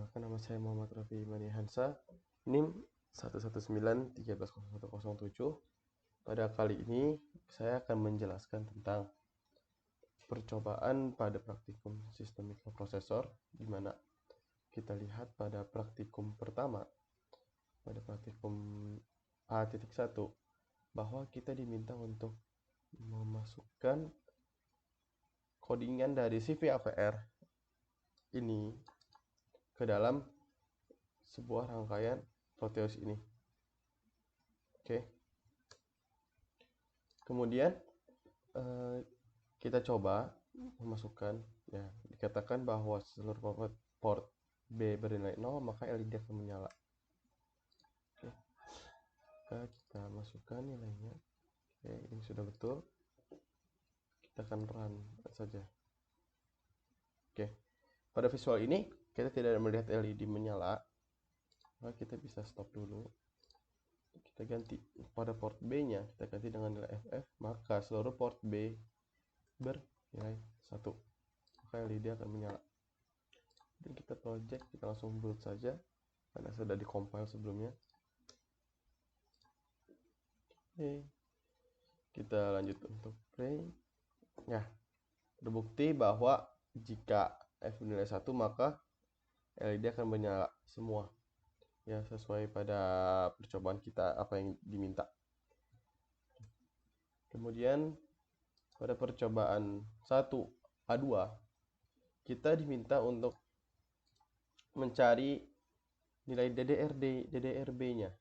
Perkenalkan, nama saya Muhammad Rafi Manihansa, NIM 119130107. Pada kali ini saya akan menjelaskan tentang percobaan pada praktikum sistem mikroprosesor, di mana kita lihat pada praktikum pertama, pada praktikum A.1, bahwa kita diminta untuk memasukkan codingan dari CVAVR ini ke dalam sebuah rangkaian Proteus ini. Oke. Kemudian kita coba memasukkan, ya, dikatakan bahwa seluruh port B bernilai 0, maka LED akan menyala. Oke. Kita masukkan nilainya. Oke, ini sudah betul. Kita akan run saja. Oke. Pada visual ini kita tidak melihat LED menyala, maka kita bisa stop dulu. Kita ganti pada port B nya, kita ganti dengan nilai FF, maka seluruh port B bernilai 1, maka LED akan menyala. Dan kita project, kita langsung build saja karena sudah di-compile sebelumnya. Oke. Kita lanjut untuk play. Ya, terbukti bahwa jika F bernilai 1, maka LED akan menyala semua. Ya, sesuai pada percobaan kita apa yang diminta. Kemudian pada percobaan 1A2 kita diminta untuk mencari nilai DDRB-nya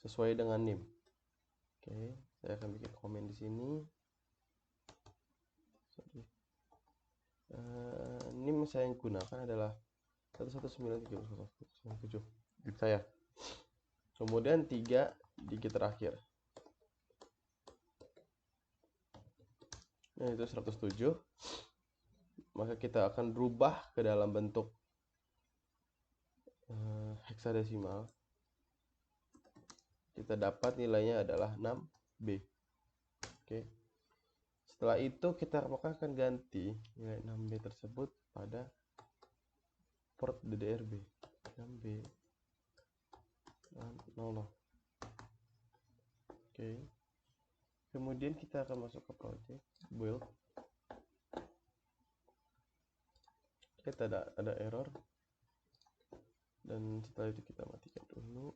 sesuai dengan NIM. Oke, saya akan bikin komen di sini. NIM saya yang gunakan adalah 1193007 digit saya. Kemudian 3 digit terakhir. Nah, itu 107. Maka kita akan rubah ke dalam bentuk heksadesimal. Kita dapat nilainya adalah 6B. Oke. Setelah itu kita akan ganti nilai 6B tersebut pada port DDRB. 6B 00. Oke. Kemudian kita akan masuk ke project build. Kita ada error, dan setelah itu kita matikan dulu.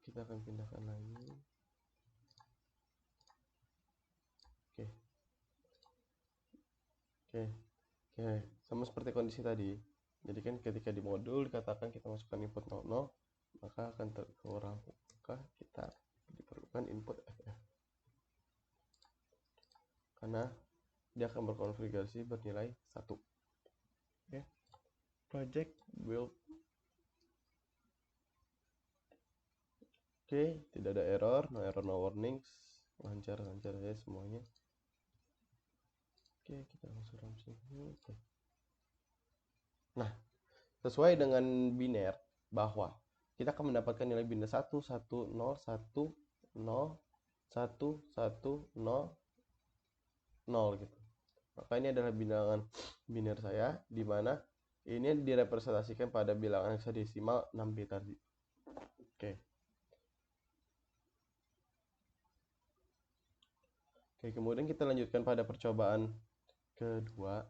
Kita akan pindahkan lagi. Oke, sama seperti kondisi tadi. Jadi kan ketika di modul dikatakan kita masukkan input 00, maka akan terkurang, maka kita diperlukan input FF karena dia akan berkonfigurasi bernilai 1. Oke. Project build. Oke, tidak ada error, no warnings, lancar ya semuanya. Oke, kita langsung run sini. Oke. Nah, sesuai dengan biner bahwa kita akan mendapatkan nilai biner 1 1 0 1 0 1 1 0 0 gitu. Maka ini adalah bilangan biner saya, di mana ini direpresentasikan pada bilangan heksadesimal 6B tadi. Oke. Oke, kemudian kita lanjutkan pada percobaan kedua.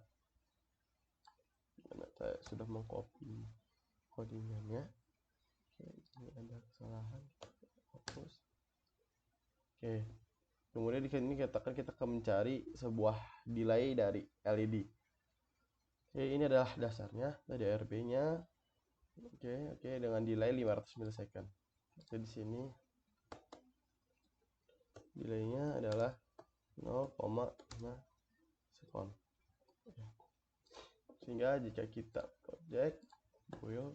Saya sudah mengcopy codingannya. Oke, ini ada kesalahan. Hapus. Oke. Kemudian di sini katakan kita akan mencari sebuah delay dari LED. Oke, ini adalah dasarnya, DDRB-nya. Oke, dengan delay 500 millisecond. Oke, di sini delaynya adalah 0,5 sekon. Sehingga jika kita project build,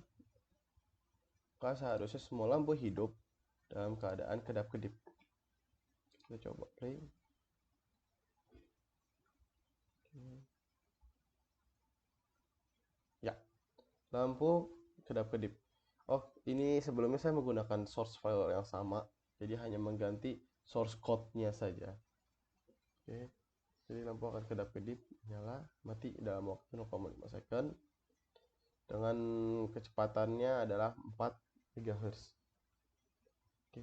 maka seharusnya semua lampu hidup dalam keadaan kedap-kedip. Kita coba play. Ya, lampu kedap-kedip. Oh, ini sebelumnya saya menggunakan source file yang sama, jadi hanya mengganti source code-nya saja. Oke, jadi lampu akan kedap-kedip, nyala, mati dalam waktu 0,5 second. dengan kecepatannya adalah 4 GHz. Oke.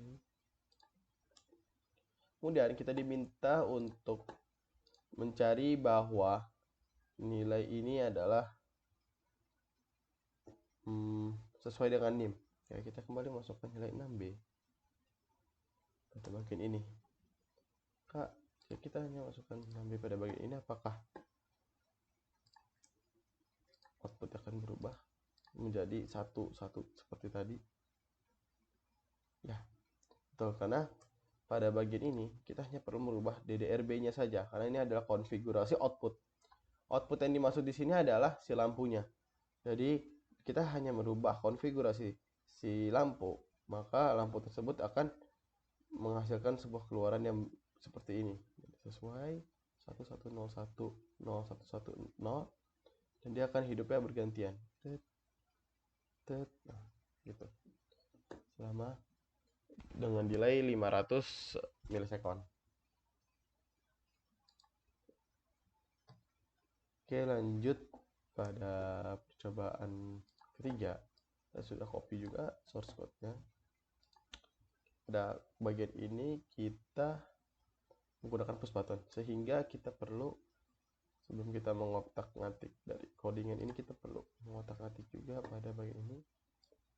Kemudian kita diminta untuk mencari bahwa nilai ini adalah sesuai dengan NIM. Ya, kita kembali masukkan nilai 6B pada bagian ini. Kak, kita hanya masukkan 6B pada bagian ini, apakah output akan berubah menjadi 1 seperti tadi? Ya, betul, karena pada bagian ini kita hanya perlu merubah DDRB-nya saja, karena ini adalah konfigurasi output. Output yang dimaksud di sini adalah si lampunya. Jadi kita hanya merubah konfigurasi si lampu, maka lampu tersebut akan menghasilkan sebuah keluaran yang seperti ini, sesuai 1101 0110, dan dia akan hidupnya bergantian. Nah, gitu. Selama dengan delay 500 milisekon. Oke, lanjut pada percobaan ketiga. Saya sudah copy juga source code-nya. Pada bagian ini kita menggunakan push button, sehingga kita perlu, sebelum kita mengotak-ngatik dari codingan ini, kita perlu mengotak-ngatik juga pada bagian ini.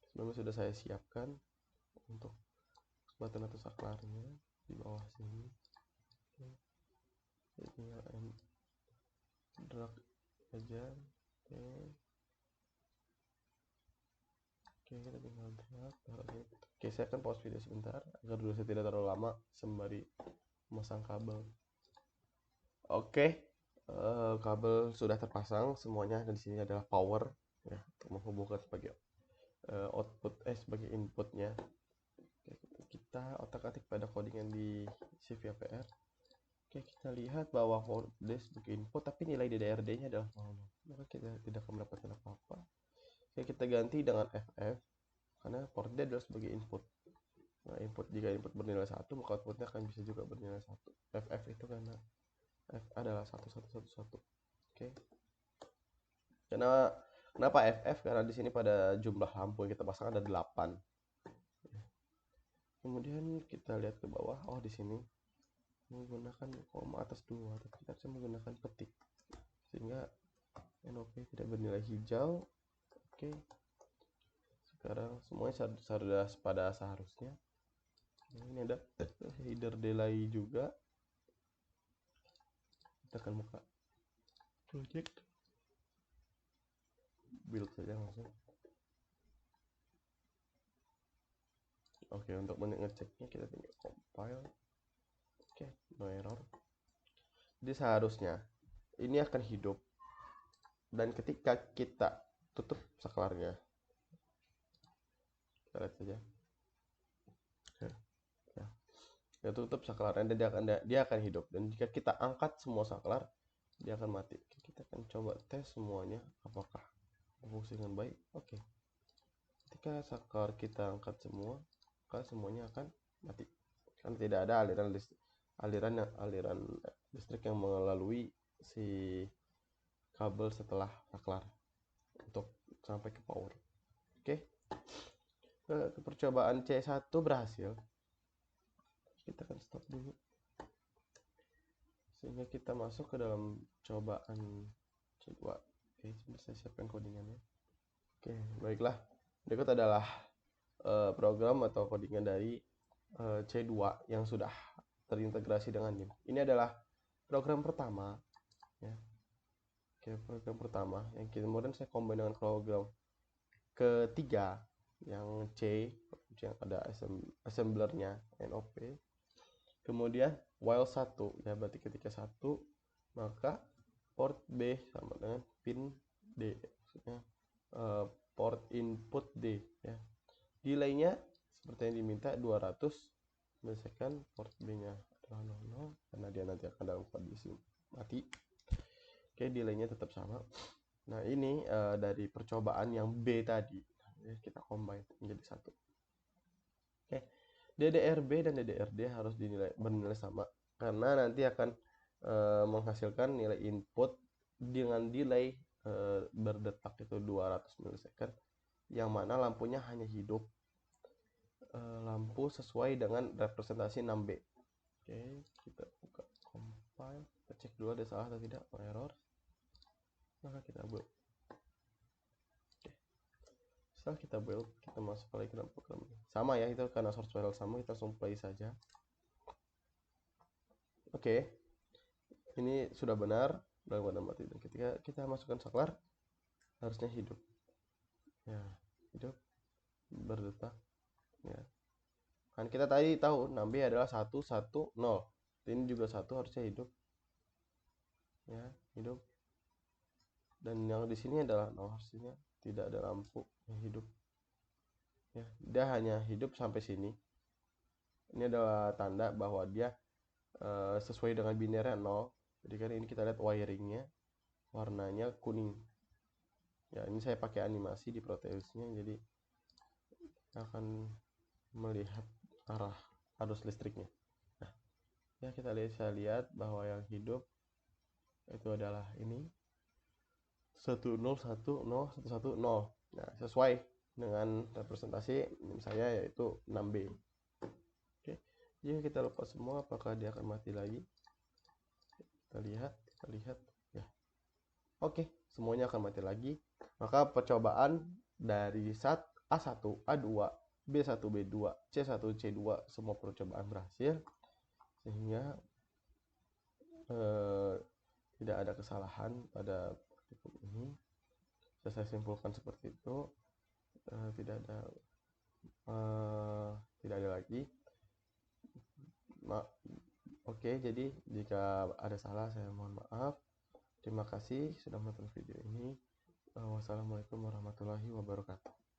Sebelumnya sudah saya siapkan untuk button atau saklarnya di bawah sini. Oke, tinggal drag aja. Oke, kita tinggal drag. Oke, saya akan pause video sebentar agar dulu saya tidak terlalu lama sembari memasang kabel. Oke, kabel sudah terpasang semuanya, dan di sini adalah power ya, untuk menghubungkan sebagai output sebagai inputnya. Oke, kita otak-atik pada codingan di CVAPR. Oke, kita lihat bahwa port D sebagai input, tapi nilai DDRD-nya adalah 0, maka kita tidak akan mendapatkan apa-apa. Oke, kita ganti dengan FF, karena port D adalah sebagai input. Nah, jika input bernilai 1, maka outputnya akan bisa juga bernilai 1. FF itu karena F adalah 1111. Oke. Kenapa FF? Karena di sini pada jumlah lampu yang kita pasang ada 8. Kemudian kita lihat ke bawah. Oh, di sini menggunakan koma atas 2, tapi kita harus menggunakan petik sehingga NOP tidak bernilai hijau. Oke. Sekarang semuanya sudah pada seharusnya. Nah, ini ada header delay juga. Kita akan buka project, build saja langsung. Oke, untuk mengeceknya kita tinggal compile. Oke, no error. Jadi seharusnya ini akan hidup, dan ketika kita tutup saklarnya, kita lihat saja. Ya, tutup saklarnya dan dia akan hidup, dan jika kita angkat semua saklar, dia akan mati. Kita akan coba tes semuanya apakah berfungsi dengan baik. Oke. Ketika saklar kita angkat semua, maka semuanya akan mati. Karena tidak ada aliran listrik yang melalui si kabel setelah saklar untuk sampai ke power. Oke. Percobaan C1 berhasil. Kita akan stop dulu sehingga kita masuk ke dalam cobaan C2. Oke, sebentar saya siapkan codingannya. Oke, baiklah. Berikut adalah program atau codingan dari C2 yang sudah terintegrasi dengan NIM. Ini adalah program pertama ya. Oke, program pertama yang kemudian saya combine dengan program ketiga yang C, yang ada assemblernya NOP. Kemudian while 1 ya, berarti ketika 1 maka port B sama dengan pin D, maksudnya port input D ya. Delaynya seperti yang diminta 200 milisekund, port B nya adalah 00 karena dia nanti akan dalam kondisi mati. Oke, delaynya tetap sama. Nah, ini dari percobaan yang B tadi kita combine menjadi 1. Oke, DDRB dan DDRD harus bernilai sama, karena nanti akan menghasilkan nilai input dengan delay berdetak itu 200 milisecond, yang mana lampunya hanya hidup lampu sesuai dengan representasi 6B. Oke, kita buka compile, kita cek dulu ada salah atau tidak, error, maka kita build. Oke, setelah kita build, kita masuk lagi ke dalam program ini. Sama ya, itu karena source file sama, kita langsung play saja. Oke, ini sudah benar dalam keadaan mati, dan ketika kita masukkan saklar harusnya hidup ya, hidup berdetak ya. Kan kita tadi tahu 6B adalah 110, ini juga 1 harusnya hidup ya, hidup. Dan yang di sini adalah 0, harusnya tidak ada lampu yang hidup ya, dia hanya hidup sampai sini. Ini adalah tanda bahwa dia sesuai dengan binernya 0. Jadi kan ini kita lihat wiringnya warnanya kuning ya, ini saya pakai animasi di Proteusnya, jadi kita akan melihat arah arus listriknya. Nah ya, kita lihat bahwa yang hidup itu adalah ini 1010110. Nah, sesuai dengan representasi saya yaitu 6B. Oke, jika kita lepas semua, apakah dia akan mati lagi? Kita lihat ya. Oke, semuanya akan mati lagi. Maka percobaan dari A1, A2, B1, B2, C1, C2 semua percobaan berhasil, sehingga tidak ada kesalahan pada prototip ini. Saya simpulkan seperti itu, tidak ada lagi. Oke, jadi jika ada salah saya mohon maaf. Terima kasih sudah menonton video ini. Wassalamualaikum warahmatullahi wabarakatuh.